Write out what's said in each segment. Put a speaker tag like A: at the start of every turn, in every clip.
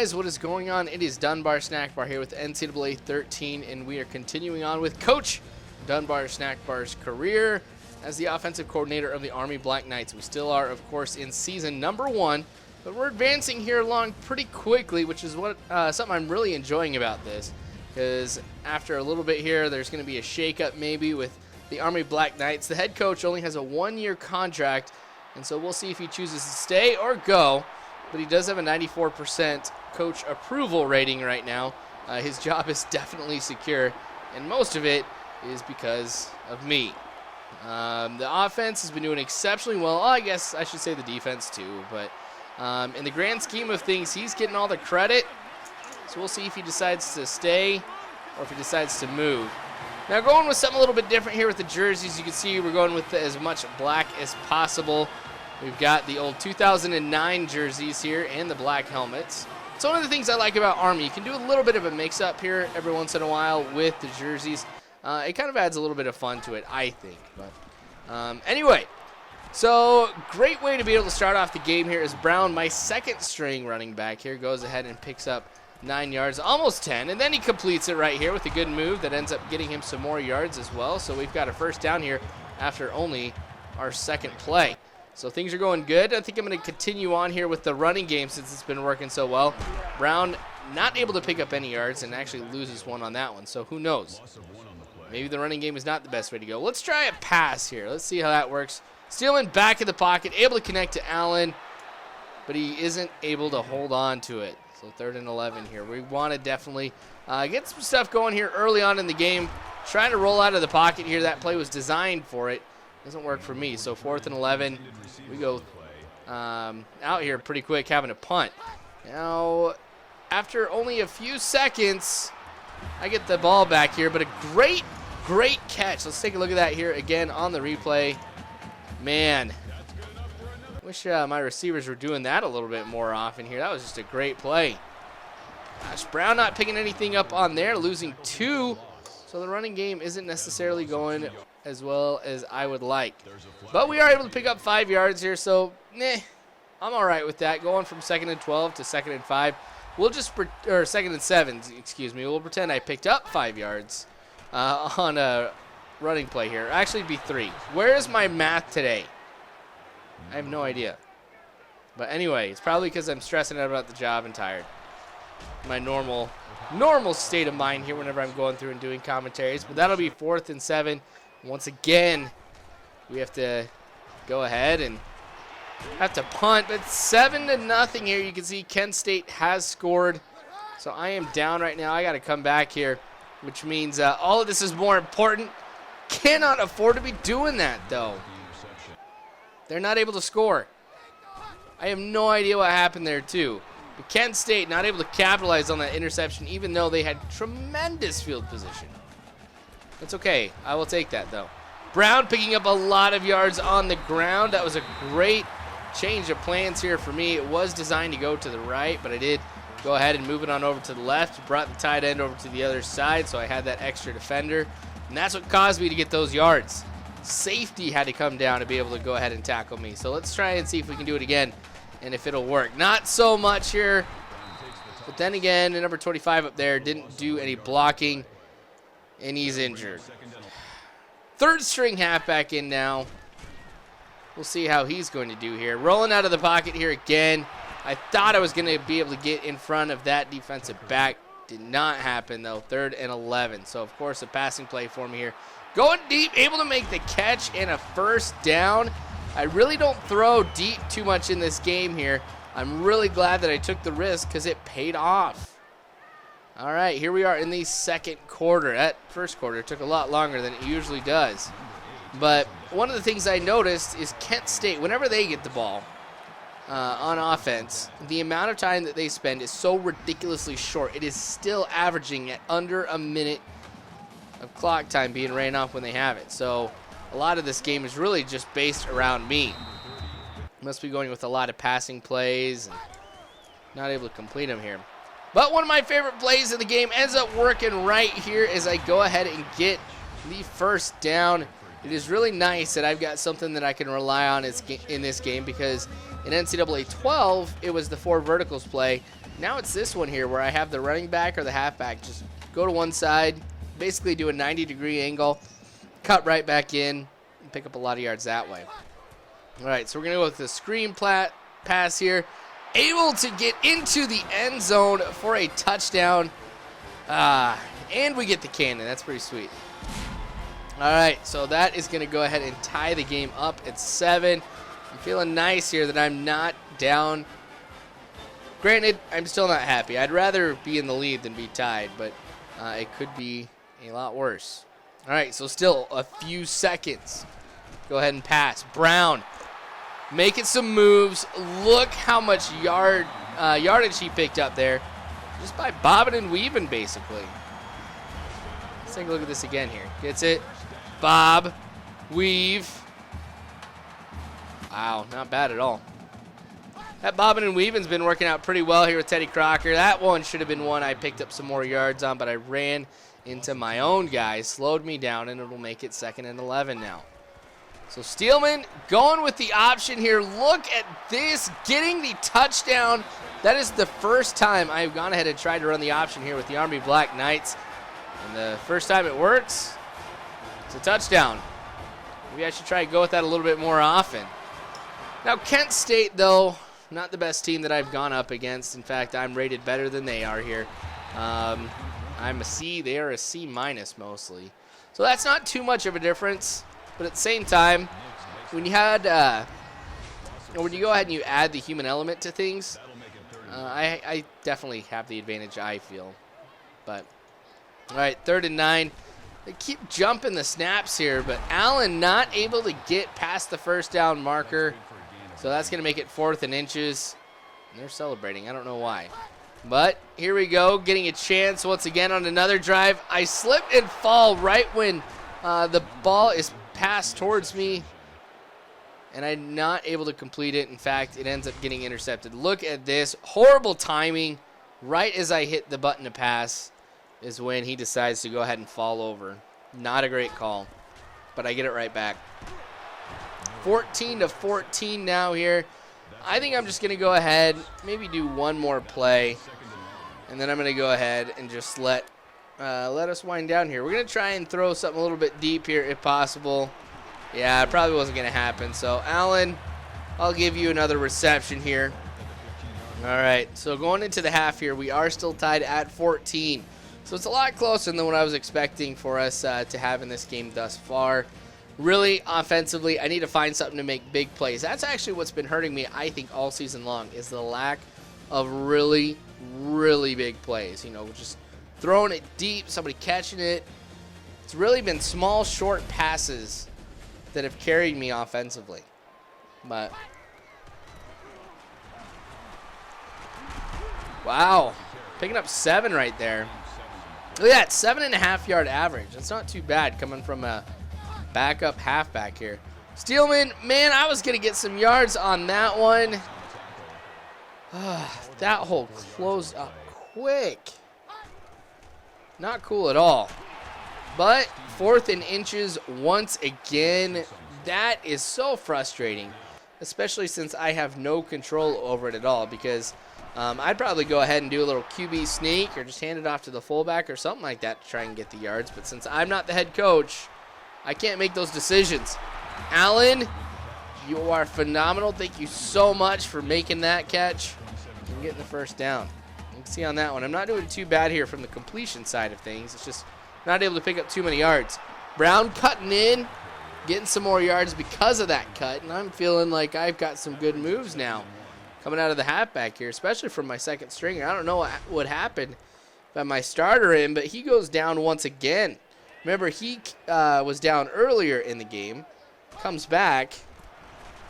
A: guys, what is going on? It is Dunbar Snackbar here with NCAA 13, and we are continuing on with Coach Dunbar Snackbar's career as the offensive coordinator of the Army Black Knights. We still are, of course, in season number 1, but we're advancing here along pretty quickly, which is what something I'm really enjoying about this, because after a little bit here, there's going to be a shakeup maybe with the Army Black Knights. The head coach only has a 1-year contract, and so we'll see if he chooses to stay or go. But he does have a 94% coach approval rating right now. His job is definitely secure, and most of it is because of me. The offense has been doing exceptionally well. I guess I should say the defense too, but in the grand scheme of things, he's getting all the credit. So we'll see if he decides to stay or if he decides to move. Now going with something a little bit different here with the jerseys. You can see we're going with as much black as possible. We've got the old 2009 jerseys here and the black helmets. So one of the things I like about Army, you can do a little bit of a mix-up here every once in a while with the jerseys. It kind of adds a little bit of fun to it, I think. But anyway, so great way to be able to start off the game here is Brown, my second string running back here, goes ahead and picks up 9 yards, almost 10, and then he completes it right here with a good move that ends up getting him some more yards as well. So we've got a first down here after only our second play. So things are going good. I think I'm going to continue on here with the running game since it's been working so well. Brown not able to pick up any yards and actually loses one on that one. So who knows? Maybe the running game is not the best way to go. Let's try a pass here. Let's see how that works. Steelman back in the pocket, able to connect to Allen, but he isn't able to hold on to it. So 3rd and 11 here. We want to definitely get some stuff going here early on in the game. Trying to roll out of the pocket here. That play was designed for it. Doesn't work for me. So 4th and 11. We go out here pretty quick, having a punt. Now, after only a few seconds, I get the ball back here, but a great catch. Let's take a look at that here again on the replay. Man, wish my receivers were doing that a little bit more often here. That was just a great play. Gosh, Brown not picking anything up on there, losing 2. So the running game isn't necessarily going as well as I would like. But we are able to pick up 5 yards here, so I'm all right with that. Going from 2nd and 12 to 2nd and 5. We'll just, or 2nd and 7, excuse me. We'll pretend I picked up 5 yards on a running play here. Actually, it'd be 3. Where is my math today? I have no idea. But anyway, it's probably because I'm stressing out about the job and tired. My normal state of mind here whenever I'm going through and doing commentaries. But that'll be 4th and 7. Once again, we have to go ahead and have to punt. But 7-0 here. You can see Kent State has scored. So I am down right now. I got to come back here, which means all of this is more important. Cannot afford to be doing that, though. They're not able to score. I have no idea what happened there, too. But Kent State not able to capitalize on that interception, even though they had tremendous field position. It's okay. I will take that, though. Brown picking up a lot of yards on the ground. That was a great change of plans here for me. It was designed to go to the right, but I did go ahead and move it on over to the left. Brought the tight end over to the other side, so I had that extra defender. And that's what caused me to get those yards. Safety had to come down to be able to go ahead and tackle me. So let's try and see if we can do it again and if it'll work. Not so much here. But then again, the number 25 up there didn't do any blocking, and he's injured. 3rd string halfback in now. We'll see how he's going to do here. Rolling out of the pocket here again. I thought I was going to be able to get in front of that defensive back. Did not happen, though. 3rd and 11. So, of course, a passing play for me here. Going deep, able to make the catch and a first down. I really don't throw deep too much in this game here. I'm really glad that I took the risk because it paid off. All right, here we are in the 2nd quarter. That 1st quarter took a lot longer than it usually does. But one of the things I noticed is Kent State, whenever they get the ball on offense, the amount of time that they spend is so ridiculously short. It is still averaging at under a minute of clock time being ran off when they have it. So a lot of this game is really just based around me. Must be going with a lot of passing plays and not able to complete them here. But one of my favorite plays in the game ends up working right here as I go ahead and get the first down. It is really nice that I've got something that I can rely on in this game because in NCAA 12, it was the 4 verticals play. Now it's this one here where I have the running back or the halfback just go to one side, basically do a 90-degree angle, cut right back in, and pick up a lot of yards that way. All right, so we're going to go with the screen pass here. Able to get into the end zone for a touchdown. And we get the cannon. That's pretty sweet. All right, so that is going to go ahead and tie the game up at 7. I'm feeling nice here that I'm not down. Granted, I'm still not happy. I'd rather be in the lead than be tied, but it could be a lot worse. All right, so still a few seconds. Go ahead and pass. Brown making some moves. Look how much yardage he picked up there just by bobbing and weaving, basically. Let's take a look at this again here. Gets it. Bob. Weave. Wow, not bad at all. That bobbing and weaving's been working out pretty well here with Teddy Crocker. That one should have been one I picked up some more yards on, but I ran into my own guy, slowed me down, and it'll make it 2nd and 11 now. So Steelman going with the option here. Look at this, getting the touchdown. That is the first time I've gone ahead and tried to run the option here with the Army Black Knights. And the first time it works, it's a touchdown. Maybe I should try to go with that a little bit more often. Now Kent State, though, not the best team that I've gone up against. In fact, I'm rated better than they are here. I'm a C. They are a C- mostly. So that's not too much of a difference. But at the same time, when you had, when you go ahead and you add the human element to things, I definitely have the advantage, I feel. But all right, 3rd and 9. They keep jumping the snaps here, but Allen not able to get past the first down marker. So that's going to make it 4th and inches. And they're celebrating. I don't know why. But here we go, getting a chance once again on another drive. I slip and fall right when the ball is passed towards me, and I'm not able to complete it. In fact, it ends up getting intercepted. Look at this. Horrible timing. Right as I hit the button to pass is when he decides to go ahead and fall over. Not a great call, but I get it right back. 14-14 now here. I think I'm just going to go ahead, maybe do one more play, and then I'm going to go ahead and just let us wind down here. We're going to try and throw something a little bit deep here if possible. Yeah, it probably wasn't going to happen. So, Allen, I'll give you another reception here. All right, so going into the half here, we are still tied at 14. So it's a lot closer than what I was expecting for us to have in this game thus far. Really, offensively, I need to find something to make big plays. That's actually what's been hurting me, I think, all season long, is the lack of really, really big plays. You know, just throwing it deep, somebody catching it. It's really been small, short passes that have carried me offensively. But, wow, picking up 7 right there. Look at that, 7.5 yard average. That's not too bad coming from a backup halfback here. Steelman, man, I was going to get some yards on that one. That hole closed up quick. Not cool at all. But 4th and inches once again. That is so frustrating, especially since I have no control over it at all, because I'd probably go ahead and do a little QB sneak or just hand it off to the fullback or something like that to try and get the yards. But since I'm not the head coach, I can't make those decisions. Allen, you are phenomenal. Thank you so much for making that catch and getting the first down. You can see on that one, I'm not doing too bad here from the completion side of things. It's just not able to pick up too many yards. Brown cutting in, getting some more yards because of that cut, and I'm feeling like I've got some good moves now coming out of the halfback here, especially from my second stringer. I don't know what happened by my starter in, but he goes down once again. Remember, he was down earlier in the game, comes back,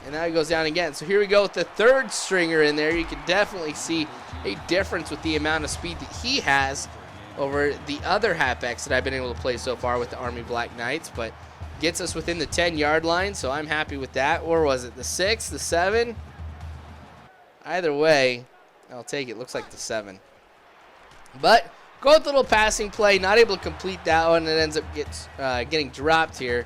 A: and now he goes down again. So here we go with the third stringer in there. You can definitely see a difference with the amount of speed that he has over the other halfbacks that I've been able to play so far with the Army Black Knights, but gets us within the 10-yard line, so I'm happy with that. Or was it the 6, the 7? Either way, I'll take it. Looks like the 7. But go with a little passing play, not able to complete that one. It ends up getting dropped here.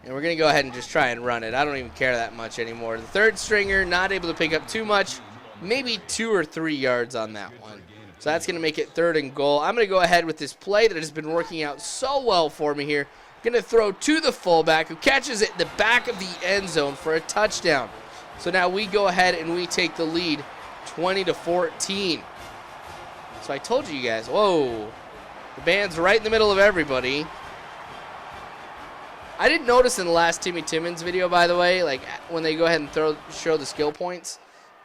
A: And we're going to go ahead and just try and run it. I don't even care that much anymore. The third stringer, not able to pick up too much maybe 2 or 3 yards on that one. So that's going to make it 3rd and goal. I'm going to go ahead with this play that has been working out so well for me here. Going to throw to the fullback who catches it in the back of the end zone for a touchdown. So now we go ahead and we take the lead 20-14. So I told you guys, whoa, the band's right in the middle of everybody. I didn't notice in the last Timmy Timmons video, by the way, like when they go ahead and show the skill points,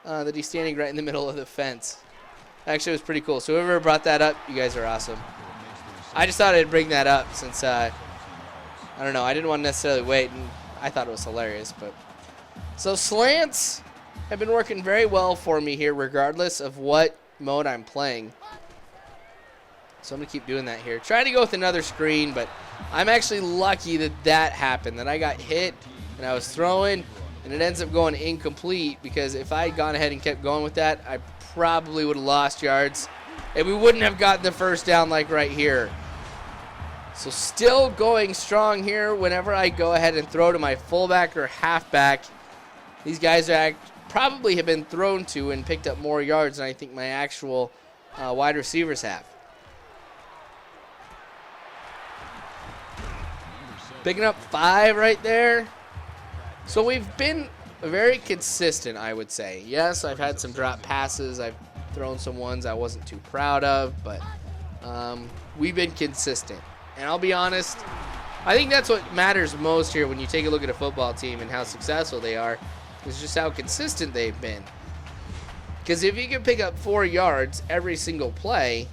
A: that he's standing right in the middle of the fence. Actually, it was pretty cool. So whoever brought that up, you guys are awesome. I just thought I'd bring that up since, I don't know, I didn't want to necessarily wait, and I thought it was hilarious. But so slants have been working very well for me here, regardless of what mode I'm playing. So I'm going to keep doing that here. Trying to go with another screen, but I'm actually lucky that that happened, that I got hit and I was throwing, and it ends up going incomplete, because if I had gone ahead and kept going with that, I probably would have lost yards, and we wouldn't have gotten the first down like right here. So still going strong here whenever I go ahead and throw to my fullback or halfback. These guys probably have been thrown to and picked up more yards than I think my actual wide receivers have. Picking up 5 right there. So we've been very consistent, I would say. Yes, I've had some drop passes. I've thrown some ones I wasn't too proud of, but we've been consistent. And I'll be honest, I think that's what matters most here when you take a look at a football team and how successful they are, is just how consistent they've been. Because if you can pick up 4 yards every single play,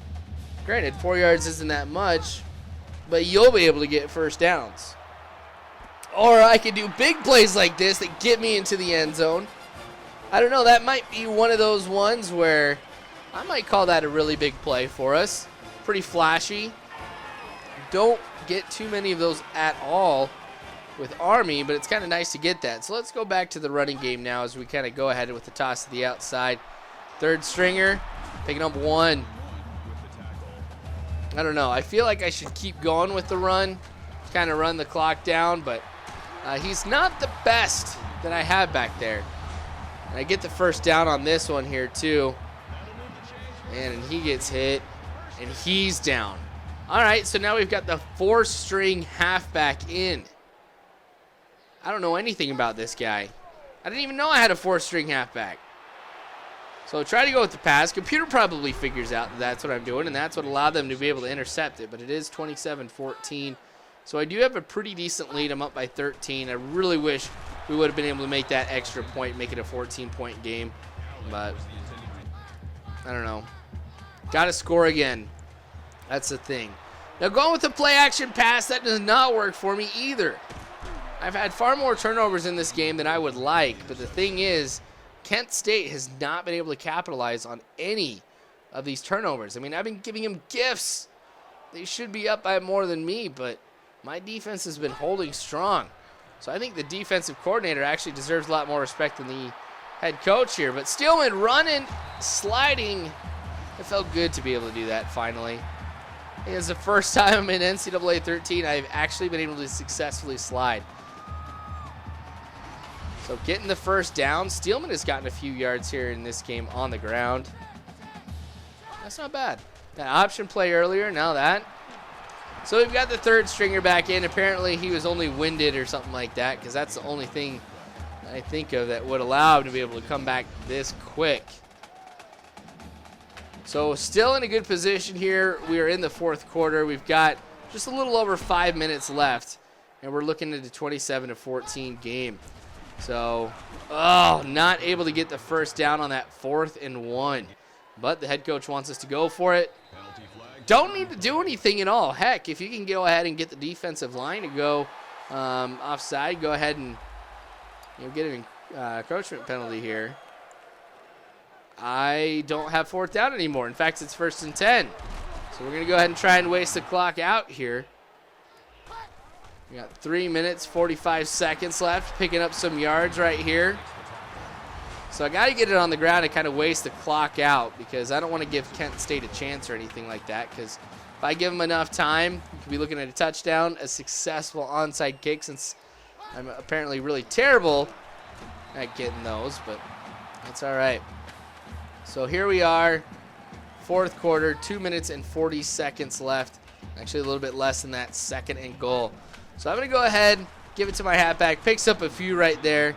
A: granted, 4 yards isn't that much, but you'll be able to get first downs. Or I could do big plays like this that get me into the end zone. I don't know, that might be one of those ones where I might call that a really big play for us. Pretty flashy. Don't get too many of those at all with Army, but it's kind of nice to get that. So let's go back to the running game now as we kind of go ahead with the toss to the outside. 3rd stringer, picking up 1. I don't know. I feel like I should keep going with the run, kind of run the clock down, but he's not the best that I have back there. And I get the first down on this one here too. And he gets hit, and he's down. All right, so now we've got the 4th-string halfback in. I don't know anything about this guy. I didn't even know I had a 4th-string halfback. So try to go with the pass. Computer probably figures out that that's what I'm doing, and that's what allowed them to be able to intercept it. But it is 27-14. So I do have a pretty decent lead. I'm up by 13. I really wish we would have been able to make that extra point, make it a 14-point game. But I don't know. Got to score again. That's the thing. Now going with the play-action pass, that does not work for me either. I've had far more turnovers in this game than I would like, but the thing is, Kent State has not been able to capitalize on any of these turnovers. I mean, I've been giving them gifts. They should be up by more than me, but my defense has been holding strong. So I think the defensive coordinator actually deserves a lot more respect than the head coach here. But Steelman running, sliding. It felt good to be able to do that finally. It's the first time in NCAA 13 I've actually been able to successfully slide. So getting the first down. Steelman has gotten a few yards here in this game on the ground. That's not bad. That option play earlier, now that. So we've got the 3rd stringer back in. Apparently he was only winded or something like that, because that's the only thing I think of that would allow him to be able to come back this quick. So still in a good position here. We are in the 4th quarter. We've got just a little over 5 minutes left, and we're looking at a 27-14 game. So, not able to get the first down on that 4th and 1. But the head coach wants us to go for it. Don't need to do anything at all. Heck, if you can go ahead and get the defensive line to go offside, go ahead and get an encroachment penalty here. I don't have 4th down anymore. In fact, it's 1st and 10. So we're going to go ahead and try and waste the clock out here. We got 3 minutes, 45 seconds left, picking up some yards right here. So I got to get it on the ground and kind of waste the clock out, because I don't want to give Kent State a chance or anything like that, because if I give them enough time, we could be looking at a touchdown, a successful onside kick, since I'm apparently really terrible at getting those, but that's all right. So here we are, fourth quarter, 2 minutes and 40 seconds left. Actually, a little bit less than that, 2nd and goal. So I'm going to go ahead, give it to my halfback. Picks up a few right there.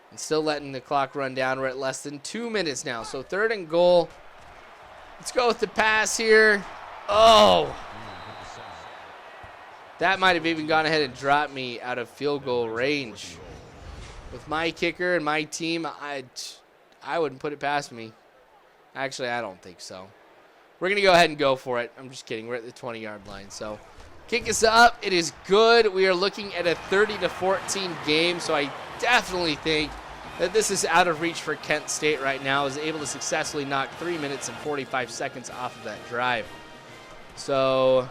A: And still letting the clock run down. We're at less than 2 minutes now. So 3rd and goal. Let's go with the pass here. Oh! That might have even gone ahead and dropped me out of field goal range. With my kicker and my team, I wouldn't put it past me. Actually, I don't think so. We're going to go ahead and go for it. I'm just kidding. We're at the 20-yard line. So kick is up. It is good. We are looking at a 30-14 game, so I definitely think that this is out of reach for Kent State right now. Is able to successfully knock 3 minutes and 45 seconds off of that drive. So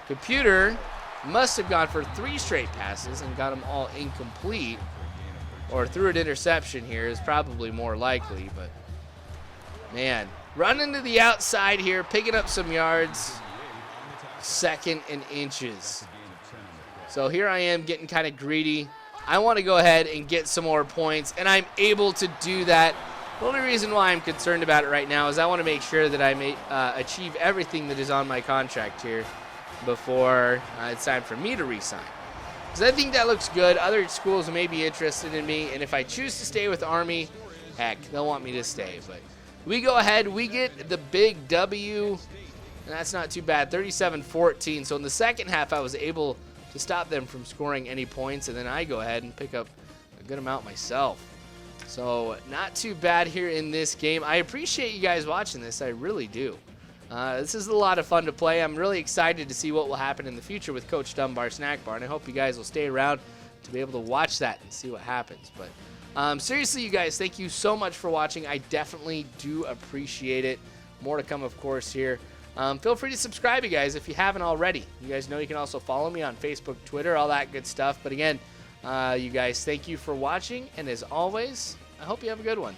A: computer must have gone for 3 straight passes and got them all incomplete, or threw an interception here is probably more likely. But man, running to the outside here, picking up some yards, 2nd and inches. So here I am getting kind of greedy. I want to go ahead and get some more points, and I'm able to do that. The only reason why I'm concerned about it right now is I want to make sure that I may achieve everything that is on my contract here before it's time for me to re-sign. Because I think that looks good. Other schools may be interested in me, and if I choose to stay with Army, heck, they'll want me to stay. But we go ahead, we get the big W, and that's not too bad, 37-14. So in the second half, I was able to stop them from scoring any points, and then I go ahead and pick up a good amount myself. So not too bad here in this game. I appreciate you guys watching this. I really do. This is a lot of fun to play. I'm really excited to see what will happen in the future with Coach Dunbar Snackbar, and I hope you guys will stay around to be able to watch that and see what happens. But seriously, you guys, thank you so much for watching. I definitely do appreciate it. More to come, of course, here. Feel free to subscribe, you guys, if you haven't already. You guys know you can also follow me on Facebook, Twitter, all that good stuff. But again, you guys, thank you for watching, and as always, I hope you have a good one.